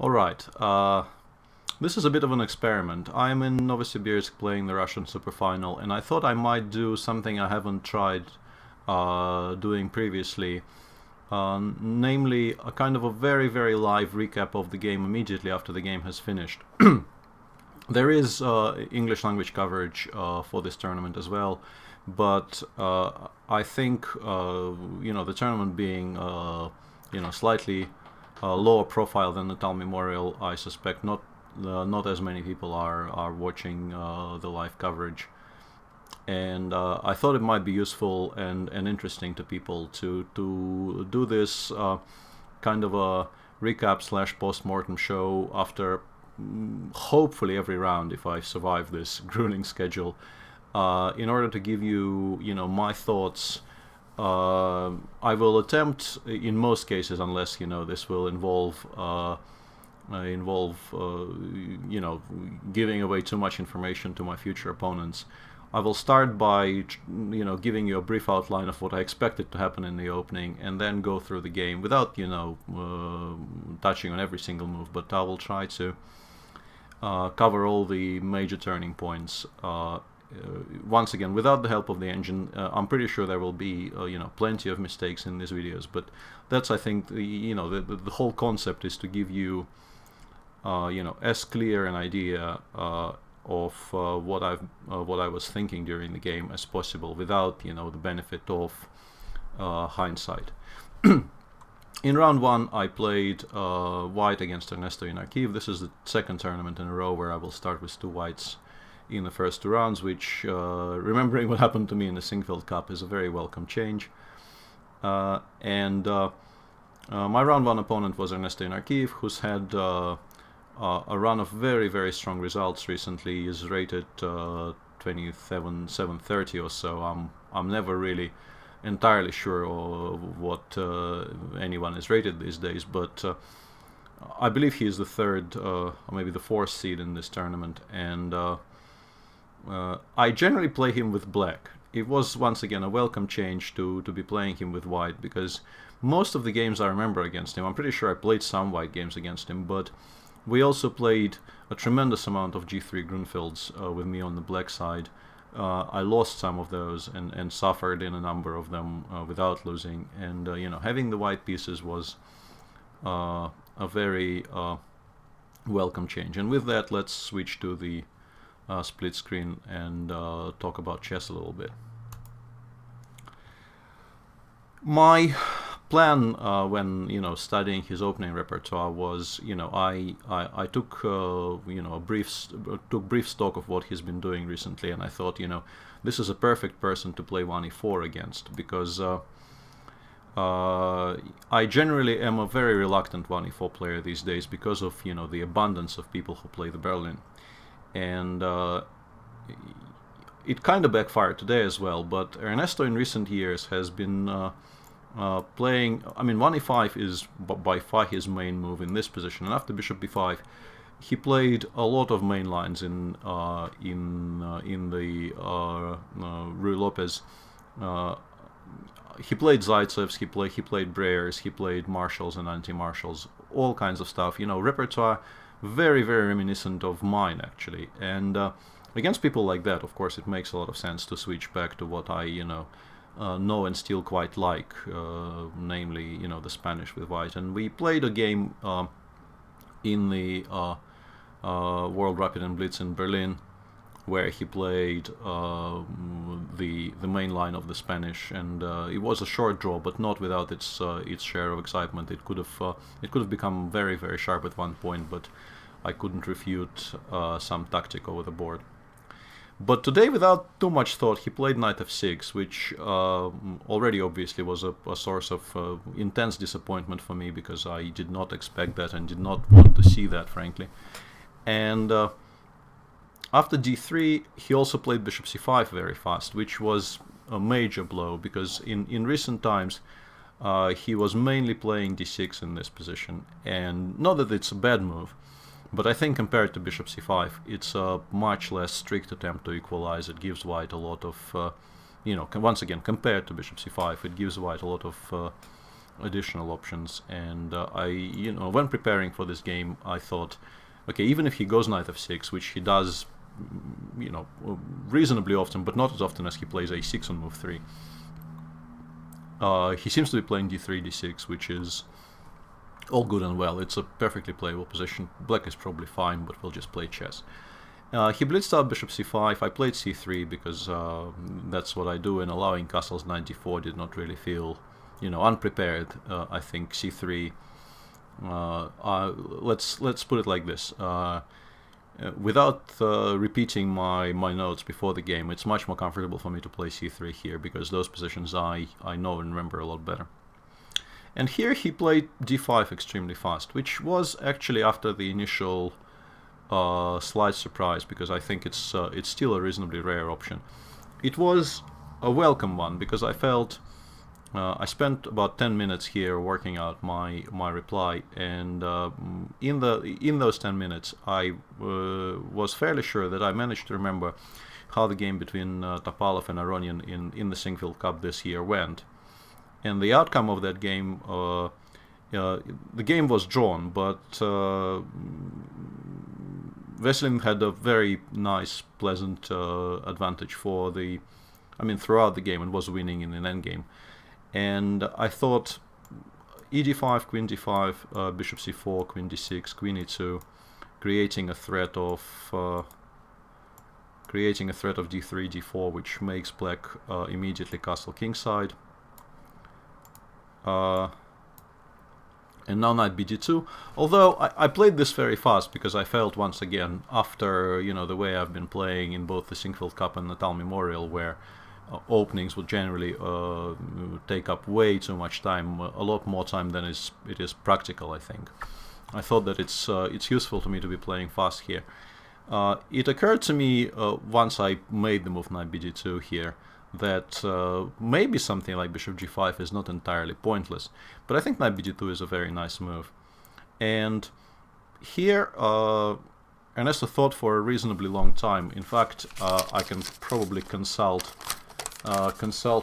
Alright, this is a bit of an experiment. I'm in Novosibirsk playing the Russian Super Final, and I thought I might do something I haven't tried doing previously, namely a kind of a very, very live recap of the game immediately after the game has finished. There is English language coverage for this tournament as well, but I think the tournament being slightly lower profile than the Tal Memorial, I suspect not as many people are watching the live coverage, and I thought it might be useful and interesting to people to do this kind of a recap slash post-mortem show after hopefully every round, if I survive this grueling schedule, in order to give you my thoughts. I will attempt, in most cases, unless this will involve giving away too much information to my future opponents. I will start by giving you a brief outline of what I expected to happen in the opening, and then go through the game without touching on every single move. But I will try to cover all the major turning points. Once again, without the help of the engine, I'm pretty sure there will be plenty of mistakes in these videos. But that's, I think, the whole concept is to give you as clear an idea of what I was thinking during the game as possible, without the benefit of hindsight. In round one, I played white against Ernesto Inarkiev. This is the second tournament in a row where I will start with two whites in the first two rounds, which, remembering what happened to me in the Singfield Cup, is a very welcome change. My round one opponent was Ernesto Inarkiev, who's had a run of very, very strong results recently. He's rated 27,730 or so. I'm never really entirely sure of what anyone is rated these days, but I believe he is the third or maybe the fourth seed in this tournament, and I generally play him with black. It was once again a welcome change to be playing him with white, because most of the games I remember against him, I'm pretty sure I played some white games against him, but we also played a tremendous amount of G3 Grunfelds with me on the black side. I lost some of those and suffered in a number of them without losing, and having the white pieces was a very welcome change. And with that, let's switch to the split screen and talk about chess a little bit. My plan when studying his opening repertoire was I took brief stock of what he's been doing recently, and I thought this is a perfect person to play 1e4 against, because I generally am a very reluctant 1e4 player these days because of the abundance of people who play the Berlin. And it kind of backfired today as well, but Ernesto in recent years has been playing, 1e5 is by far his main move in this position, and after bishop b5 he played a lot of main lines in the Ruy Lopez. He played Zaitsevs, he played Breyers, he played marshals and anti-marshals, all kinds of stuff, repertoire very, very reminiscent of mine, actually. And against people like that, of course, it makes a lot of sense to switch back to what I know and still quite like, namely the Spanish with white. And we played a game in the World Rapid and Blitz in Berlin, where he played the main line of the Spanish, and it was a short draw, but not without its share of excitement. It could have become very, very sharp at one point, but I couldn't refute some tactic over the board. But today, without too much thought, he played knight f6, which already obviously was a source of intense disappointment for me, because I did not expect that and did not want to see that, frankly. And after d3, he also played bishop c5 very fast, which was a major blow, because in recent times he was mainly playing d6 in this position. And not that it's a bad move, but I think compared to bishop c5, it's a much less strict attempt to equalize. It gives white a lot of, once again, compared to bishop c5, it gives white a lot of additional options. And when preparing for this game, I thought, okay, even if he goes knight f6, which he does, reasonably often, but not as often as he plays a6 on move 3. He seems to be playing d3, d6, which is all good and well. It's a perfectly playable position. Black is probably fine, but we'll just play chess. He blitzed out bishop c5. I played c3 because that's what I do, and allowing castles knight d4 did not really feel, unprepared. I think c3. Let's put it like this. Without repeating my notes before the game, it's much more comfortable for me to play c3 here, because those positions I know and remember a lot better. And here he played d5 extremely fast, which was actually after the initial slight surprise, because I think it's still a reasonably rare option. It was a welcome one, because I felt I spent about 10 minutes here working out my reply, and in those 10 minutes I was fairly sure that I managed to remember how the game between Topalov and Aronian in the Singfield Cup this year went. And the outcome of that game, the game was drawn, but Veselin had a very nice, pleasant advantage throughout the game, and was winning in an endgame. And I thought e5, queen d5, bishop c4, queen d6, queen e2, creating a threat of d3, d4, which makes black immediately castle kingside. And now knight bd2. Although I played this very fast, because I felt once again, after the way I've been playing in both the Singfield Cup and Natal Memorial, where openings would generally take up way too much time, a lot more time than it is practical. I think I thought that it's useful to me to be playing fast here. It occurred to me once I made the move knight bd2 here, that maybe something like bishop g5 is not entirely pointless, but I think knight bd2 is a very nice move. And here Ernesto thought for a reasonably long time. In fact, I can probably consult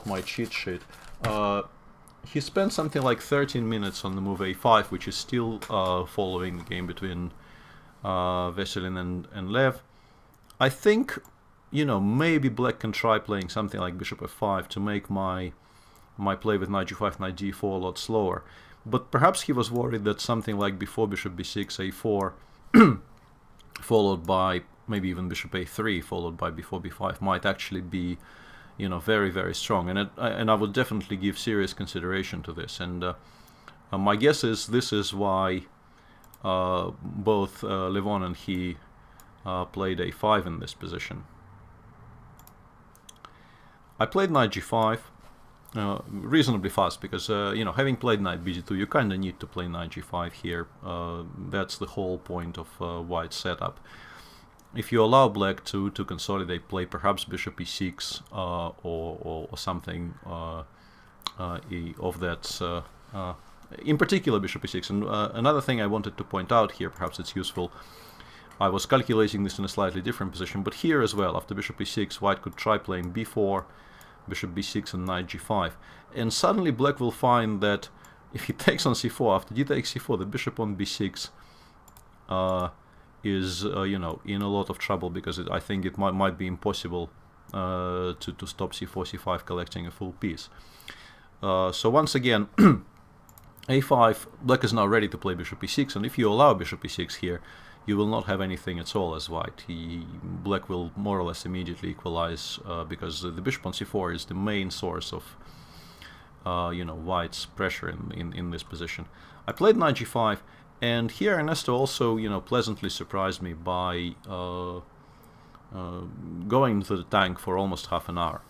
my cheat sheet. He spent something like 13 minutes on the move a5, which is still following the game between Veselin and Lev. I think maybe black can try playing something like bishop f5 to make my play with knight g5, knight d4 a lot slower. But perhaps he was worried that something like before bishop b6, a4, followed by maybe even bishop a3, followed by before b5, might actually be, very, very strong. And I would definitely give serious consideration to this. And my guess is this is why both Levon and he played a5 in this position. I played knight g5 reasonably fast, because having played knight bd2, you kind of need to play knight g5 here. That's the whole point of white's setup. If you allow black to consolidate play, perhaps bishop e6 or something of that, in particular bishop e6. And another thing I wanted to point out here, perhaps it's useful, I was calculating this in a slightly different position, but here as well, after bishop e6, white could try playing b4, bishop b6 and knight g5, and suddenly black will find that if he takes on c4, after d takes c4, the bishop on b6 is in a lot of trouble, because I think it might be impossible to stop c4, c5 collecting a full piece. So once again, a5, black is now ready to play bishop e6, and if you allow bishop e6 here, you will not have anything at all as white. Black will more or less immediately equalize, because the bishop on c4 is the main source of white's pressure in this position. I played knight g5, and here Ernesto also pleasantly surprised me by going to the tank for almost half an hour,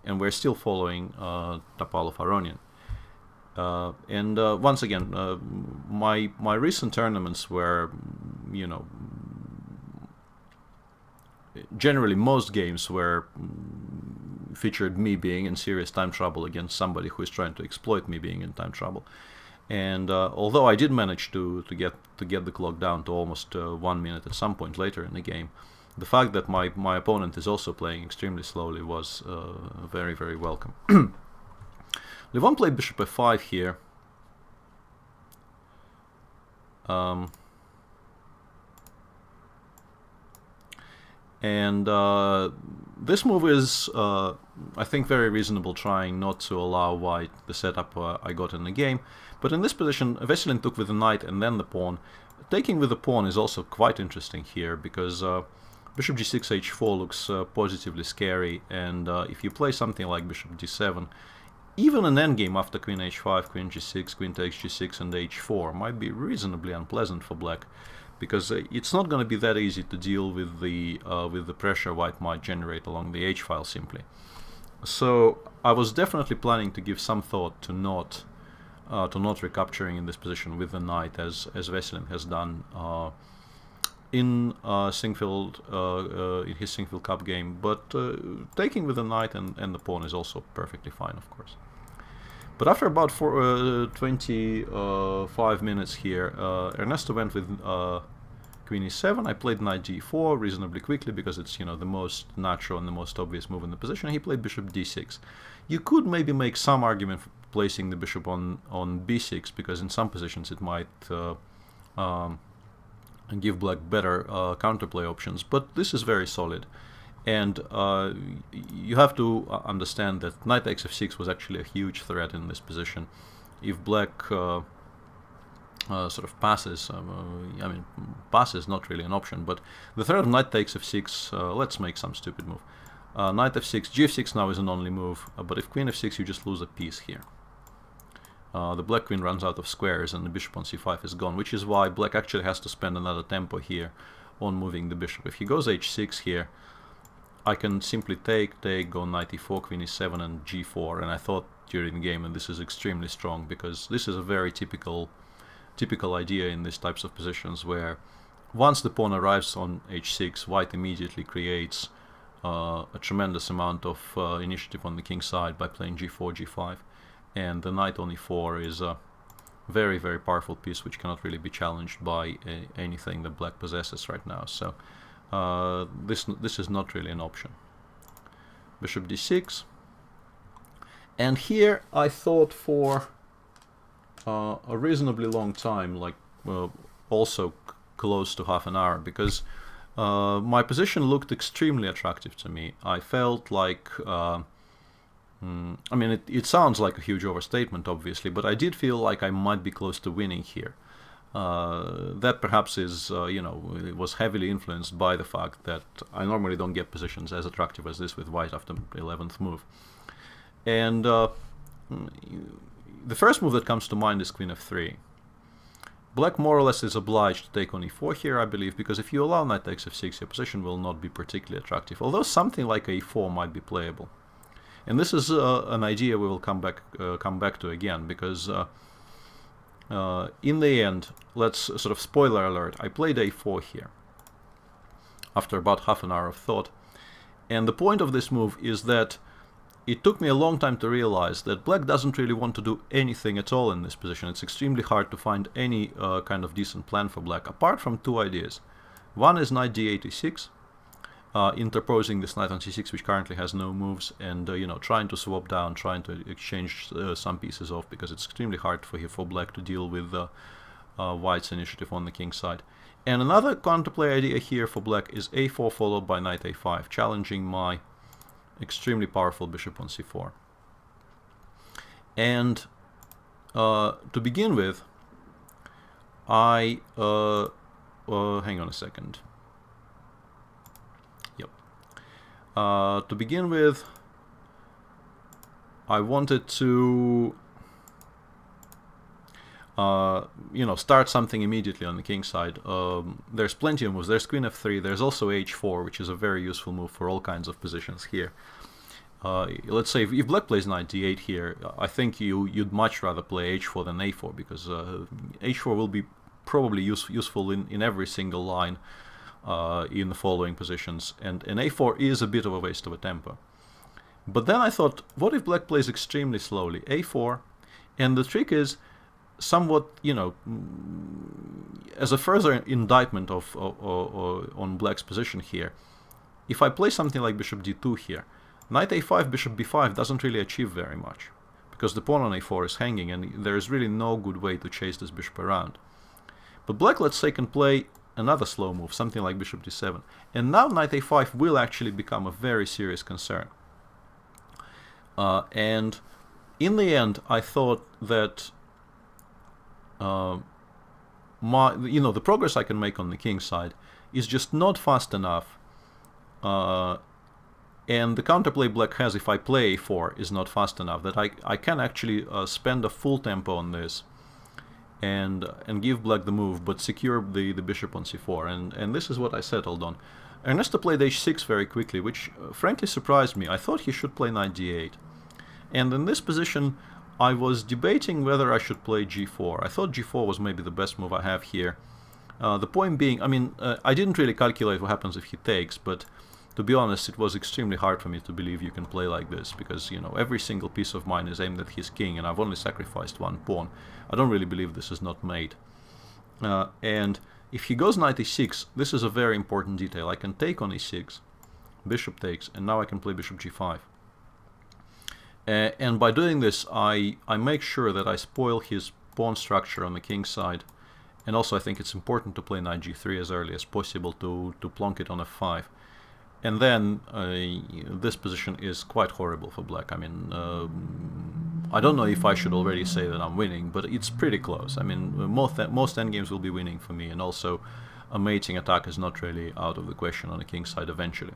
and we're still following Topalov Aronian. And once again, my recent tournaments were, generally most games were featured me being in serious time trouble against somebody who is trying to exploit me being in time trouble. And although I did manage to get the clock down to almost 1 minute at some point later in the game, the fact that my opponent is also playing extremely slowly was very, very welcome. Levon played bishop f5 here. And this move is, I think, very reasonable, trying not to allow white the setup I got in the game. But in this position, Veselin took with the knight and then the pawn. Taking with the pawn is also quite interesting here, because bishop g6, h4 looks positively scary, and if you play something like bishop d7, even an endgame after queen h5, queen g6, queen takes g6 and h4 might be reasonably unpleasant for black, because it's not going to be that easy to deal with the pressure white might generate along the h-file simply. So I was definitely planning to give some thought to not recapturing in this position with the knight, as Veselin has done in Singfield in his Singfield Cup game. But taking with the knight and the pawn is also perfectly fine, of course. But after about 25 minutes here, Ernesto went with queen e7. I played knight d4 reasonably quickly, because it's, you know, the most natural and the most obvious move in the position. He played bishop d6. You could maybe make some argument for placing the bishop on b6, because in some positions it might give black better counterplay options, but this is very solid. And you have to understand that knight takes f6 was actually a huge threat in this position. If black sort of passes, I mean, pass is not really an option, but the threat of knight takes f6, let's make some stupid move. Knight f6, gf6 now is an only move, but if queen f6 you just lose a piece here. The black queen runs out of squares and the bishop on c5 is gone, which is why black actually has to spend another tempo here on moving the bishop. If he goes h6 here, I can simply take, go knight e4, queen e7 and g4, and I thought during the game that this is extremely strong, because this is a very typical idea in these types of positions, where once the pawn arrives on h6, white immediately creates a tremendous amount of initiative on the king side by playing g4, g5, and the knight on e4 is a very, very powerful piece which cannot really be challenged by anything that black possesses right now. So this is not really an option. Bishop d6, and here I thought for a reasonably long time, like also close to half an hour, because my position looked extremely attractive to me. I felt like I mean, it sounds like a huge overstatement, obviously, but I did feel like I might be close to winning here. That perhaps is, you know, it was heavily influenced by the fact that I normally don't get positions as attractive as this with white after 11th move. And the first move that comes to mind is queen f3. Black more or less is obliged to take on e4 here, I believe, because if you allow knight takes f6, your position will not be particularly attractive, although something like e4 might be playable. And this is an idea we will come back to again, because in the end, let's sort of spoiler alert, I played a4 here after about half an hour of thought. And the point of this move is that it took me a long time to realize that black doesn't really want to do anything at all in this position. It's extremely hard to find any kind of decent plan for black, apart from two ideas. One is knight d8 e6, interposing this knight on c6, which currently has no moves, and you know, trying to swap down, trying to exchange some pieces off, because it's extremely hard for black to deal with white's initiative on the king side. And another counterplay idea here for black is a4 followed by knight a5, challenging my extremely powerful bishop on c4. And to begin with, hang on a second. To begin with, I wanted to you know, start something immediately on the king side. There's plenty of moves. There's queen f3. There's also h4, which is a very useful move for all kinds of positions here. Let's say if black plays knight d8 here, I think you'd much rather play h4 than a4, because h4 will be probably useful in every single line in the following positions, and a4 is a bit of a waste of a tempo. But then I thought, what if black plays extremely slowly? a4, and the trick is somewhat, you know, as a further indictment on black's position here, if I play something like bishop d2 here, knight a5, bishop b5 doesn't really achieve very much, because the pawn on a4 is hanging, and there is really no good way to chase this bishop around. But black, let's say, can play another slow move, something like bishop d7. And now knight a5 will actually become a very serious concern. And in the end, I thought that the progress I can make on the king side is just not fast enough. And the counterplay black has if I play a4 is not fast enough, that I can actually spend a full tempo on this and give black the move, but secure the bishop on c4. And this is what I settled on. Ernesto played h6 very quickly, which frankly surprised me. I thought he should play knight d8. And in this position, I was debating whether I should play g4. I thought g4 was maybe the best move I have here. The point being, I mean, I didn't really calculate what happens if he takes, but to be honest, it was extremely hard for me to believe you can play like this, because, you know, every single piece of mine is aimed at his king, and I've only sacrificed one pawn. I don't really believe this is not mate. And if he goes knight e6, this is a very important detail. I can take on e6, bishop takes, and now I can play bishop g5. And by doing this, I make sure that I spoil his pawn structure on the king side. And also I think it's important to play knight g3 as early as possible to plonk it on f5. And then this position is quite horrible for black. I mean, I don't know if I should already say that I'm winning, but it's pretty close. I mean, most endgames will be winning for me, and also a mating attack is not really out of the question on the king side eventually.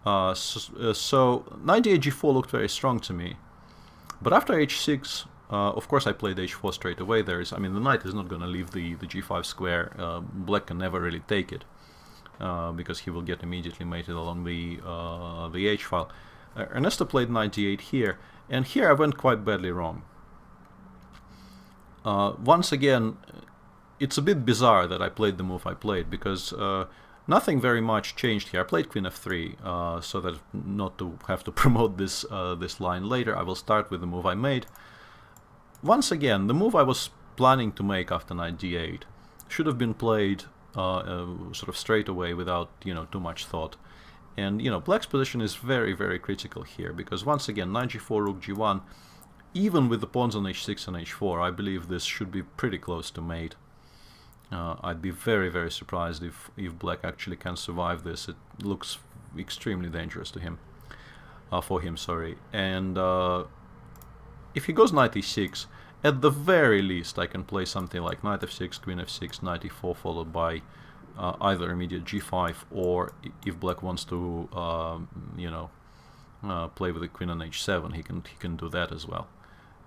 So knight d8 g4 looked very strong to me, but after h6, of course I played h4 straight away. I mean, the knight is not going to leave the g5 square. Black can never really take it, because he will get immediately mated along the h file. Ernesto played knight d8 here, and here I went quite badly wrong. Once again, it's a bit bizarre that I played the move I played, because nothing very much changed here. I played queen f3, so that not to have to promote this line later, I will start with the move I made. Once again, the move I was planning to make after knight d8 should have been played sort of straight away without, you know, too much thought. And, you know, black's position is very, very critical here, because once again, knight g4, rook g1, even with the pawns on h6 and h4, I believe this should be pretty close to mate. I'd be very, very surprised if black actually can survive this. It looks extremely dangerous to him, for him, sorry. And if he goes knight e6, at the very least I can play something like knight f6, queen f6, knight e4, followed by either immediate g5, or if black wants to, you know, play with the queen on h7, he can do that as well.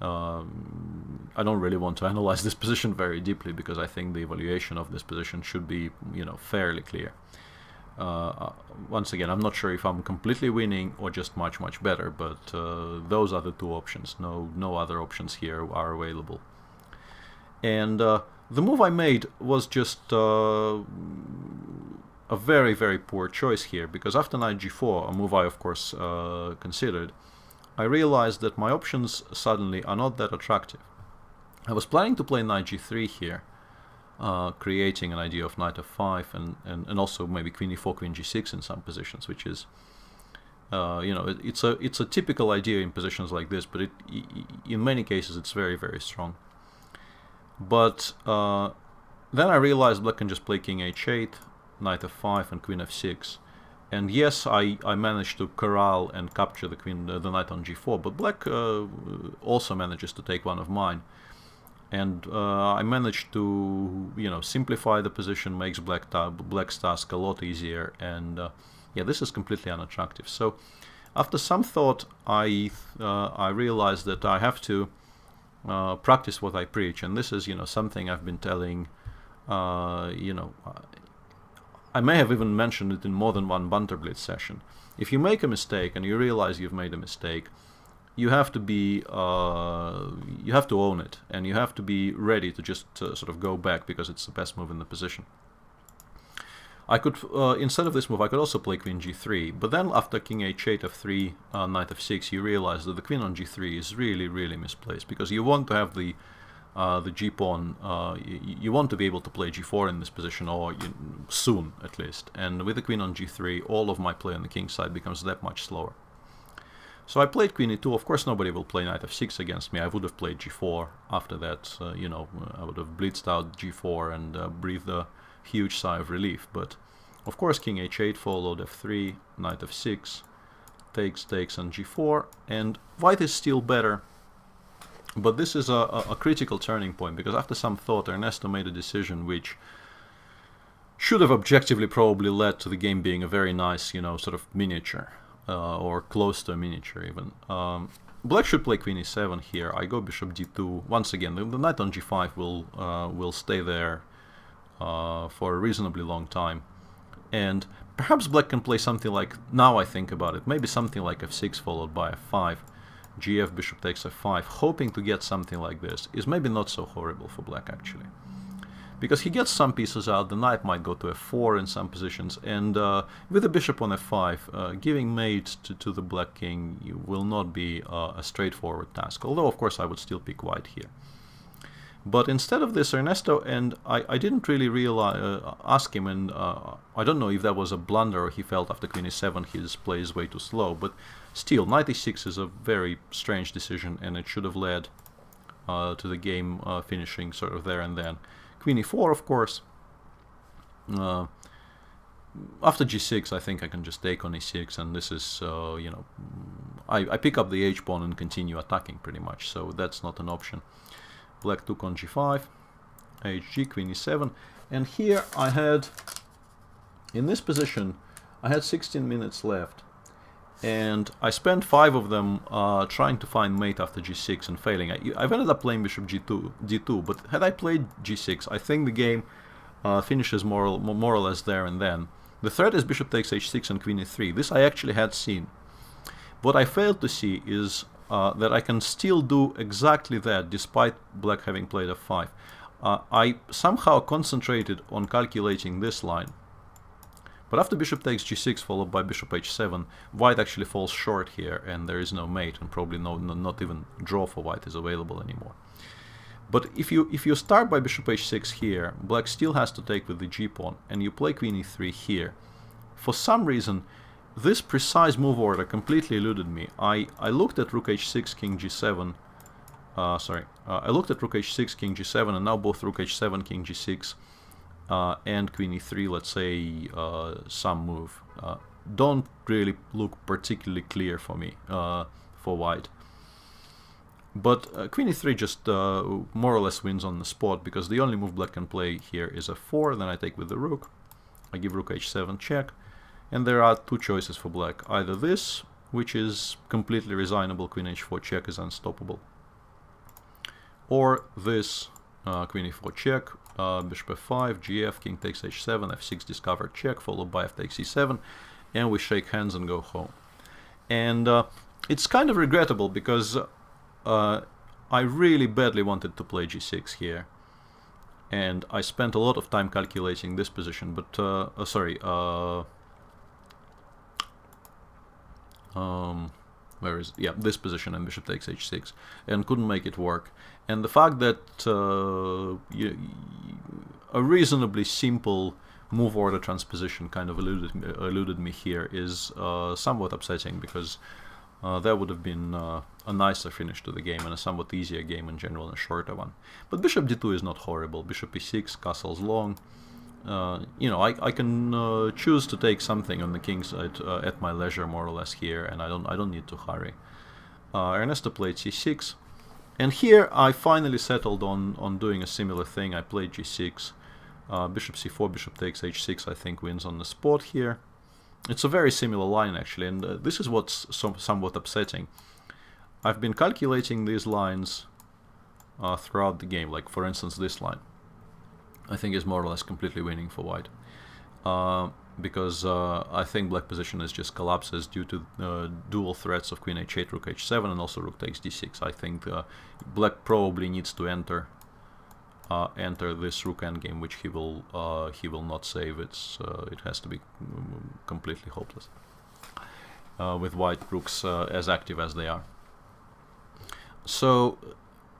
I don't really want to analyze this position very deeply, because I think the evaluation of this position should be, you know, fairly clear. Once again, I'm not sure if I'm completely winning or just much, much better, but those are the two options. No other options here are available. And the move I made was just a very, very poor choice here, because after knight g4, a move I of course considered, I realized that my options suddenly are not that attractive. I was planning to play knight g3 here, creating an idea of knight f5 and also maybe queen e4, queen g6 in some positions, which is, you know, it's a typical idea in positions like this, but in many cases it's very, very strong. But then I realized black can just play king h8, knight f5, and queen f6. And yes, I managed to corral and capture the knight on g4, but black also manages to take one of mine. And I managed to, you know, simplify the position, makes black's task a lot easier, and yeah, this is completely unattractive. So after some thought, I realized that I have to practice what I preach, and this is, you know, something I've been telling, you know, I may have even mentioned it in more than one Banterblitz session. If you make a mistake and you realize you've made a mistake, you have to be, you have to own it, and you have to be ready to just sort of go back, because it's the best move in the position. I could, instead of this move, I could also play queen g3, but then after king h8, f3, knight f6, you realize that the queen on g3 is really, really misplaced, because you want to have the g-pawn, you want to be able to play g4 in this position, or soon at least, and with the queen on g3, all of my play on the king side becomes that much slower. So I played queen e2. Of course, nobody will play knight f6 against me. I would have played g4 after that. You know, I would have blitzed out g4 and breathed a huge sigh of relief. But of course, king h8 followed f3, knight f6, takes, and g4. And white is still better. But this is a critical turning point, because after some thought, Ernesto made a decision which should have objectively probably led to the game being a very nice, you know, sort of miniature. Or close to a miniature even. Black should play queen e7 here. I go bishop d2. Once again, the knight on g5 will stay there for a reasonably long time. And perhaps black can play something like, now I think about it, maybe something like f6 followed by f5. Gf, bishop takes f5, hoping to get something like this, is maybe not so horrible for black actually. Because he gets some pieces out, the knight might go to f4 in some positions, and with the bishop on f5, giving mate to the black king will not be a straightforward task, although of course I would still pick white here. But instead of this, Ernesto, and I didn't really ask him, and I don't know if that was a blunder or he felt after queen e7 his play is way too slow, but still, knight e6 is a very strange decision, and it should have led to the game finishing sort of there and then. Queen e4, of course. After g6, I think I can just take on e6, and this is, you know, I pick up the h-pawn and continue attacking pretty much, so that's not an option. Black took on g5, hg, queen e7, and here I had, in this position, I had 16 minutes left, and I spent 5 of them trying to find mate after g6 and failing. I've ended up playing bishop d2, but had I played g6, I think the game finishes more or less there and then. The threat is bishop takes h6 and queen e3. This I actually had seen. What I failed to see is that I can still do exactly that despite black having played f5. I somehow concentrated on calculating this line. But after bishop takes g6 followed by bishop h7, white actually falls short here, and there is no mate, and probably not even draw for white is available anymore. But if you start by bishop h6 here, black still has to take with the g-pawn, and you play queen e3 here. For some reason, this precise move order completely eluded me. I looked at rook h6, king g7. I looked at rook h6, king g7, and now both rook h7, king g6. And queen e3, let's say some move, don't really look particularly clear for me, for white. But queen e3 just more or less wins on the spot, because the only move black can play here is f4, then I take with the rook, I give rook h7 check, and there are two choices for black, either this, which is completely resignable, queen h4 check is unstoppable, or this, queen e4 check, bishop f5, gf, king takes h7, f6 discovered check, followed by f takes e7, and we shake hands and go home. And it's kind of regrettable, because I really badly wanted to play g6 here, and I spent a lot of time calculating this position, but this position, and bishop takes h6, and couldn't make it work. And the fact that a reasonably simple move order transposition kind of eluded me here is somewhat upsetting, because that would have been a nicer finish to the game, and a somewhat easier game in general, and a shorter one. But bishop d2 is not horrible. Bishop e6, castle's long. You know, I can choose to take something on the king side at my leisure, more or less here, and I don't need to hurry. Ernesto played c6, and here I finally settled on doing a similar thing. I played g6, bishop c4, bishop takes h6. I think wins on the spot here. It's a very similar line actually, and this is what's somewhat upsetting. I've been calculating these lines throughout the game. Like for instance, this line I think is more or less completely winning for white, because I think black position is just collapses due to dual threats of queen h8, rook h7, and also rook takes d6. I think black probably needs to enter this rook endgame, which he will not save. It has to be completely hopeless with white rooks as active as they are. So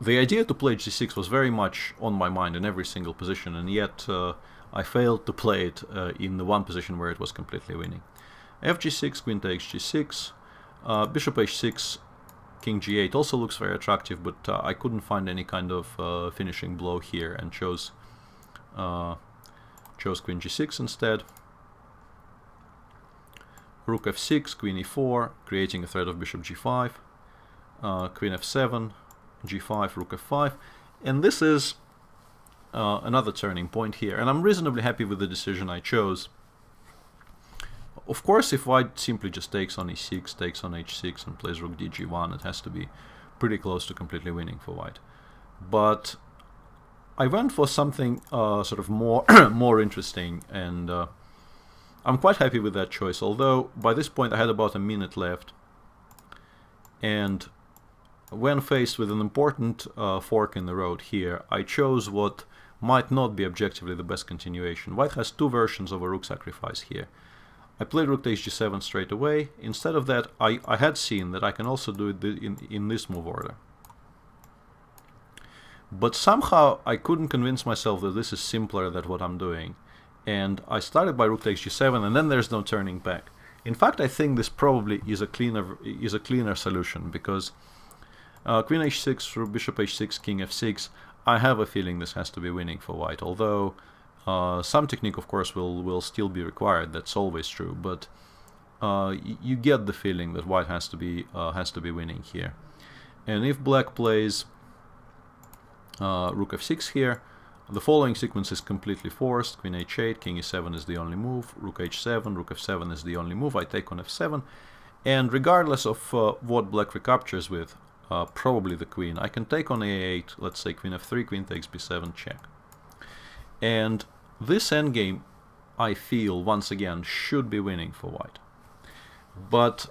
the idea to play g6 was very much on my mind in every single position, and yet I failed to play it in the one position where it was completely winning. Fg6, queen takes g6, Bishop h6, king g8 also looks very attractive, but I couldn't find any kind of finishing blow here and chose queen g6 instead. Rook f6, queen e4, creating a threat of bishop g5, queen f7, g5, rook f5, and this is another turning point here, and I'm reasonably happy with the decision I chose. Of course, if white simply just takes on e6, takes on h6, and plays rook dg1, it has to be pretty close to completely winning for white. But I went for something sort of more more interesting, and I'm quite happy with that choice, although by this point I had about a minute left, and when faced with an important fork in the road here, I chose what might not be objectively the best continuation. White has two versions of a rook sacrifice here. I played rook takes g7 straight away. Instead of that, I had seen that I can also do it in this move order. But somehow I couldn't convince myself that this is simpler than what I'm doing. And I started by rook takes g7, and then there's no turning back. In fact, I think this probably is a cleaner solution, because queen h6, bishop h6, king f6, I have a feeling this has to be winning for white, although some technique, of course, will still be required. That's always true, but you get the feeling that white has to be winning here. And if black plays rook f6 here, the following sequence is completely forced. Queen h8, king e7 is the only move, rook h7, rook f7 is the only move. I take on f7, and regardless of what black recaptures with, probably the queen, I can take on a8, let's say queen f3, queen takes b7, check. And this endgame, I feel, once again, should be winning for white. But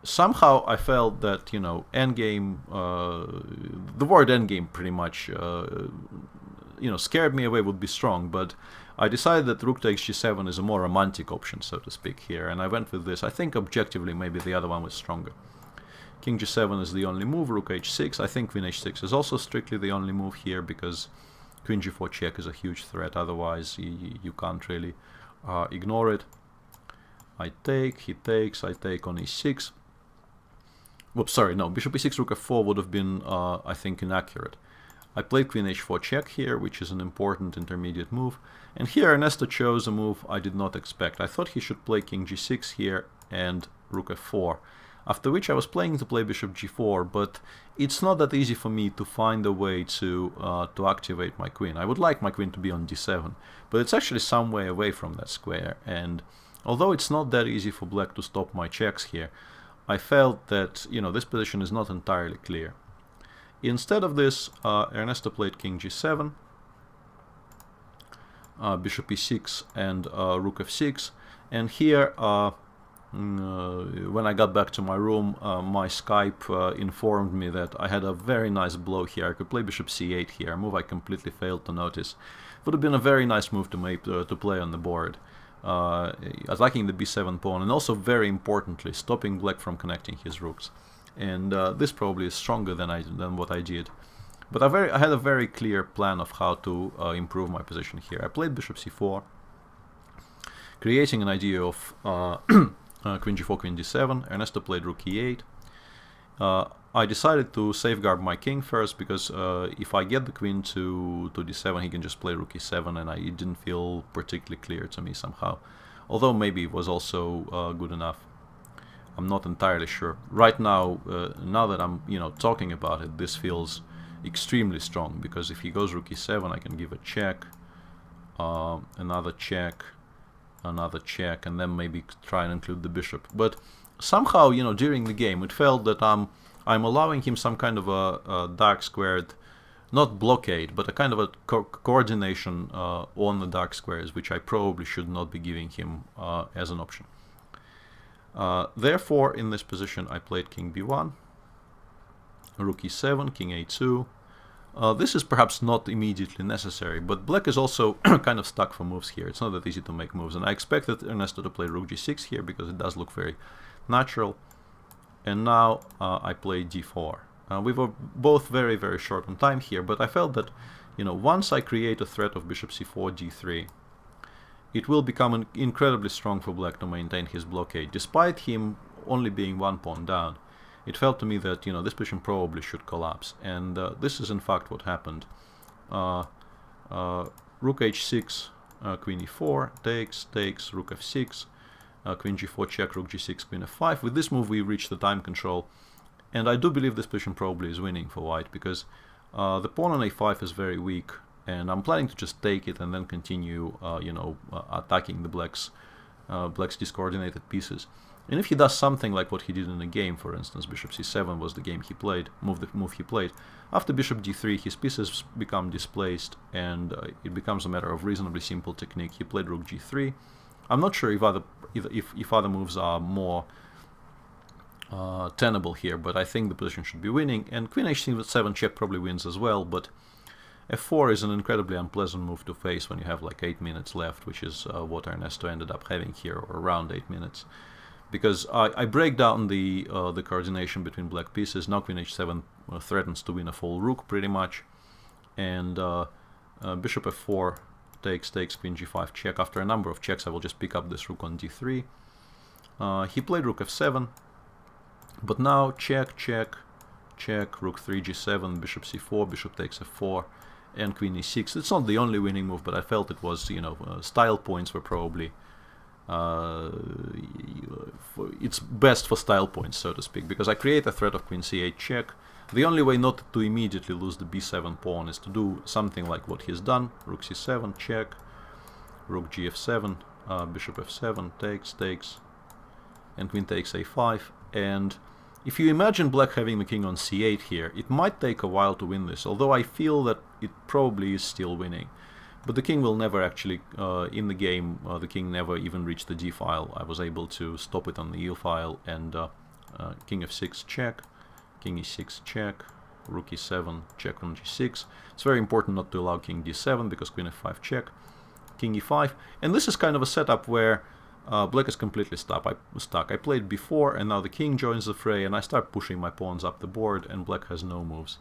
somehow I felt that, you know, endgame, the word endgame pretty much, you know, scared me away would be strong, but I decided that rook takes g7 is a more romantic option, so to speak, here, and I went with this. I think objectively maybe the other one was stronger. King g7 is the only move, rook h6. I think queen h6 is also strictly the only move here, because queen g4 check is a huge threat, otherwise you can't really ignore it. I take, he takes, I take on e6. Whoops, sorry, no, bishop e6, rook f4 would have been, I think, inaccurate. I played queen h4 check here, which is an important intermediate move. And here Ernesto chose a move I did not expect. I thought he should play king g6 here and rook f4. After which I was planning to play bishop g4, but it's not that easy for me to find a way to activate my queen. I would like my queen to be on d7, but it's actually some way away from that square. And although it's not that easy for black to stop my checks here, I felt that, you know, this position is not entirely clear. Instead of this, Ernesto played king g7, bishop e6, and rook f6. And here, when I got back to my room, my Skype informed me that I had a very nice blow here. I could play bishop c8 here, a move I completely failed to notice. It would have been a very nice move to make to play on the board, attacking the b7 pawn, and also, very importantly, stopping black from connecting his rooks. And this probably is stronger than what I did. But I had a very clear plan of how to improve my position here. I played bishop c4, creating an idea of queen g4, queen d7. Ernesto played rook e8. I decided to safeguard my king first, because if I get the queen to d7, he can just play rook e7, and it didn't feel particularly clear to me somehow. Although maybe it was also good enough. I'm not entirely sure. Right now, now that I'm talking about it, this feels extremely strong, because if he goes rook e7, I can give a check, another check, another check, and then maybe try and include the bishop. But somehow, during the game, it felt that I'm allowing him some kind of a dark squared, not blockade, but a kind of a coordination on the dark squares, which I probably should not be giving him as an option. Therefore, in this position, I played king b1, rook e7, king a2. This is perhaps not immediately necessary, but black is also kind of stuck for moves here. It's not that easy to make moves, and I expected Ernesto to play rook g6 here, because it does look very natural. And now I play d4. We were both very, very short on time here, but I felt that, once I create a threat of bishop c4, d3, it will become incredibly strong for black to maintain his blockade. Despite him only being one pawn down, it felt to me that this position probably should collapse, and this is in fact what happened. Rook h6, queen e4, takes, rook f6, queen g4 check, rook g6, queen f5. With this move we reach the time control, and I do believe this position probably is winning for white, because the pawn on a5 is very weak, and I'm planning to just take it and then continue attacking the black's discoordinated pieces. And if he does something like what he did in the game, for instance, bishop c7 was the game he played, the move he played. After bishop d3, his pieces become displaced, and it becomes a matter of reasonably simple technique. He played rook g3. I'm not sure if other moves are more tenable here, but I think the position should be winning. And queen h7 check probably wins as well, but f4 is an incredibly unpleasant move to face when you have like 8 minutes left, which is what Ernesto ended up having here, or around 8 minutes. Because I break down the coordination between black pieces. Now queen h7 threatens to win a full rook pretty much, and bishop f4 takes, queen g5 check. After a number of checks I will just pick up this rook on d3. He played rook f7, but now check, rook 3 g7, bishop c4, bishop takes f4, and queen e6. It's not the only winning move, but I felt it was, style points were probably it's best for style points, so to speak, because I create a threat of queen c8 check. The only way not to immediately lose the b7 pawn is to do something like what he's done. Rook c7 check, rook gf7, bishop f7 takes, and queen takes a5. And if you imagine black having the king on c8 here, it might take a while to win this, although I feel that it probably is still winning. But the king will never actually, in the game, the king never even reached the d file. I was able to stop it on the e file, and king f6 check, king e6 check, rook e7 check on g6. It's very important not to allow king d7, because queen f5 check, king e5. And this is kind of a setup where black is completely stuck. I played before, and now the king joins the fray, and I start pushing my pawns up the board, and black has no moves.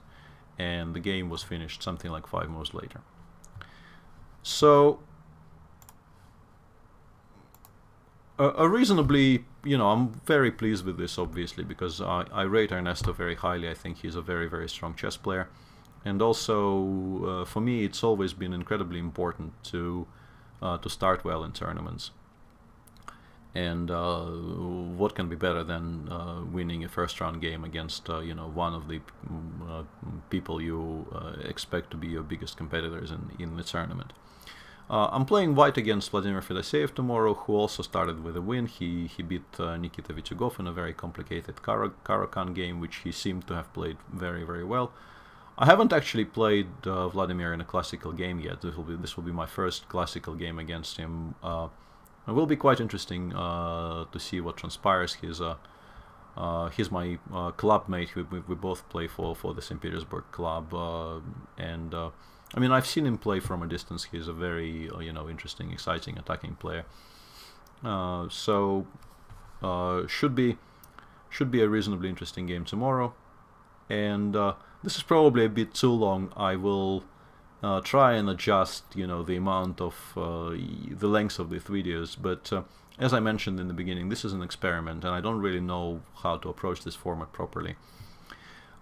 And the game was finished something like 5 moves later. So, a reasonably, I'm very pleased with this, obviously, because I rate Ernesto very highly. I think he's a very, very strong chess player. And also, for me, it's always been incredibly important to start well in tournaments. And what can be better than winning a first-round game against, one of the people you expect to be your biggest competitors in the tournament. I'm playing white against Vladimir Fedoseev tomorrow, who also started with a win. He beat Nikita Vityugov in a very complicated Caro-Kann game, which he seemed to have played very, very well. I haven't actually played Vladimir in a classical game yet. This will be my first classical game against him. It will be quite interesting to see what transpires. He's my club mate. We both play for the St. Petersburg club, and I mean, I've seen him play from a distance. He's a very interesting, exciting attacking player. So should be a reasonably interesting game tomorrow. And this is probably a bit too long. I will try and adjust, the amount of the length of these videos. But as I mentioned in the beginning, this is an experiment, and I don't really know how to approach this format properly.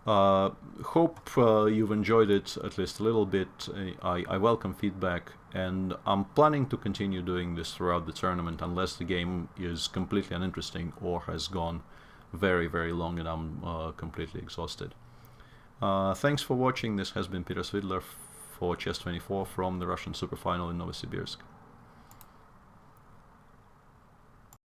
Hope you've enjoyed it at least a little bit. I welcome feedback, and I'm planning to continue doing this throughout the tournament unless the game is completely uninteresting or has gone very, very long and I'm completely exhausted. Thanks for watching. This has been Peter Svidler for Chess24 from the Russian Superfinal in Novosibirsk.